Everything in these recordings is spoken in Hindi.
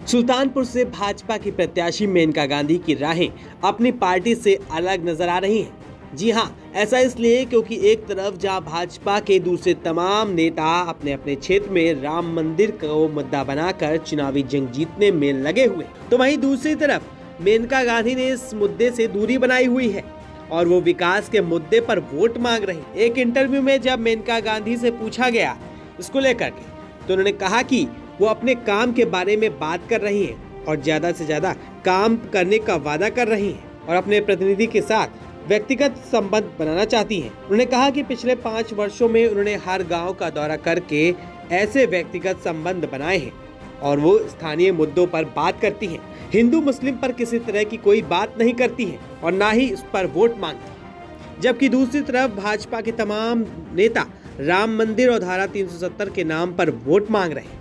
सुल्तानपुर से भाजपा की प्रत्याशी मेनका गांधी की राहें अपनी पार्टी से अलग नजर आ रही हैं। जी हां, ऐसा इसलिए क्योंकि एक तरफ जहां भाजपा के दूसरे तमाम नेता अपने अपने क्षेत्र में राम मंदिर को मुद्दा बनाकर चुनावी जंग जीतने में लगे हुए, तो वहीं दूसरी तरफ मेनका गांधी ने इस मुद्दे से दूरी बनाई हुई है और वो विकास के मुद्दे पर वोट मांग रही। एक इंटरव्यू में जब मेनका गांधी से पूछा गया इसको लेकर के, तो उन्होंने कहा कि वो अपने काम के बारे में बात कर रही हैं और ज्यादा से ज्यादा काम करने का वादा कर रही हैं और अपने प्रतिनिधि के साथ व्यक्तिगत संबंध बनाना चाहती हैं। उन्होंने कहा कि पिछले 5 वर्षों में उन्होंने हर गांव का दौरा करके ऐसे व्यक्तिगत संबंध बनाए हैं और वो स्थानीय मुद्दों पर बात करती हैं। हिंदू मुस्लिम पर किसी तरह की कोई बात नहीं करती हैं और ना ही इस पर वोट मांगती। जबकि दूसरी तरफ भाजपा के तमाम नेता राम मंदिर और धारा 370 के नाम पर वोट मांग रहे हैं।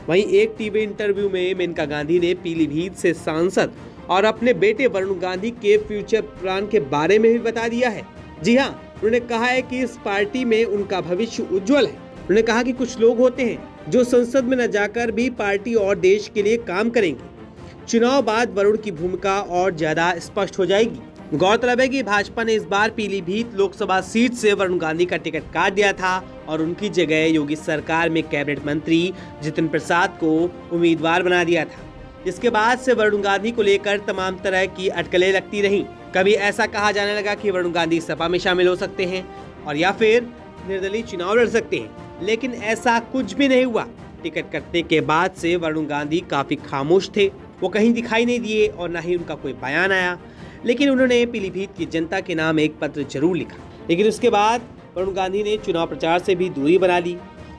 वहीं एक टीवी इंटरव्यू में मेनका गांधी ने पीलीभीत से सांसद और अपने बेटे वरुण गांधी के फ्यूचर प्लान के बारे में भी बता दिया है। जी हां, उन्होंने कहा है कि इस पार्टी में उनका भविष्य उज्जवल है। उन्होंने कहा कि कुछ लोग होते हैं जो संसद में न जाकर भी पार्टी और देश के लिए काम करेंगे। चुनाव बाद वरुण की भूमिका और ज्यादा स्पष्ट हो जाएगी। गौरतलब है कि भाजपा ने इस बार पीलीभीत लोकसभा सीट से वरुण गांधी का टिकट काट दिया था और उनकी जगह योगी सरकार में कैबिनेट मंत्री जितिन प्रसाद को उम्मीदवार बना दिया था। इसके बाद से वरुण गांधी को लेकर तमाम तरह की अटकलें लगती रहीं। कभी ऐसा कहा जाने लगा कि वरुण गांधी सपा में शामिल हो सकते हैं और या फिर निर्दलीय चुनाव लड़ सकते हैं, लेकिन ऐसा कुछ भी नहीं हुआ। टिकट कटने के बाद से वरुण गांधी काफी खामोश थे, वो कहीं दिखाई नहीं दिए और न ही उनका कोई बयान आया। लेकिन उन्होंने पीलीभीत की जनता के नाम एक पत्र जरूर लिखा। लेकिन उसके बाद वरुण गांधी ने चुनाव प्रचार से भी दूरी बना ली।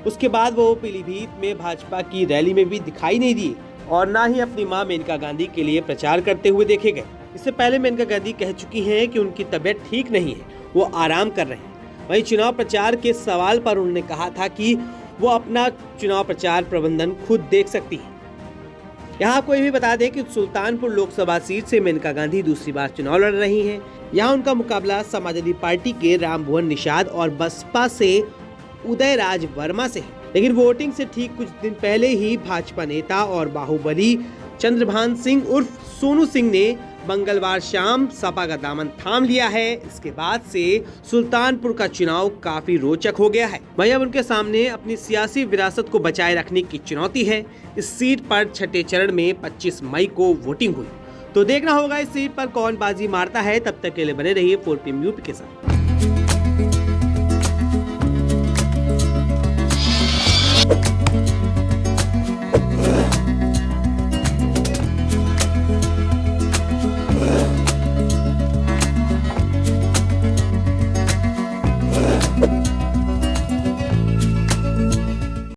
उसके बाद वो पीलीभीत में भाजपा की रैली में भी दिखाई नहीं दिए और ना ही अपनी मां मेनका गांधी के लिए प्रचार करते हुए देखे गए। इससे पहले मेनका गांधी कह चुकी हैं कि उनकी तबीयत ठीक नहीं है, वो आराम कर रहे हैं। वहीं चुनाव प्रचार के सवाल पर उन्होंने कहा था कि वो अपना चुनाव प्रचार प्रबंधन खुद देख सकती है। यहाँ आपको ये भी बता दें कि सुल्तानपुर लोकसभा सीट से मेनका गांधी दूसरी बार चुनाव लड़ रही हैं। यहाँ उनका मुकाबला समाजवादी पार्टी के रामभुवन निषाद और बसपा से उदयराज वर्मा से है। लेकिन वोटिंग से ठीक कुछ दिन पहले ही भाजपा नेता और बाहुबली चंद्रभान सिंह उर्फ सोनू सिंह ने मंगलवार शाम सपा का दामन थाम लिया है। इसके बाद से सुल्तानपुर का चुनाव काफी रोचक हो गया है। वहीं अब उनके सामने अपनी सियासी विरासत को बचाए रखने की चुनौती है। इस सीट पर छठे चरण में 25 मई को वोटिंग हुई, तो देखना होगा इस सीट पर कौन बाजी मारता है। तब तक के लिए बने रहिए 4PM यूपी के साथ।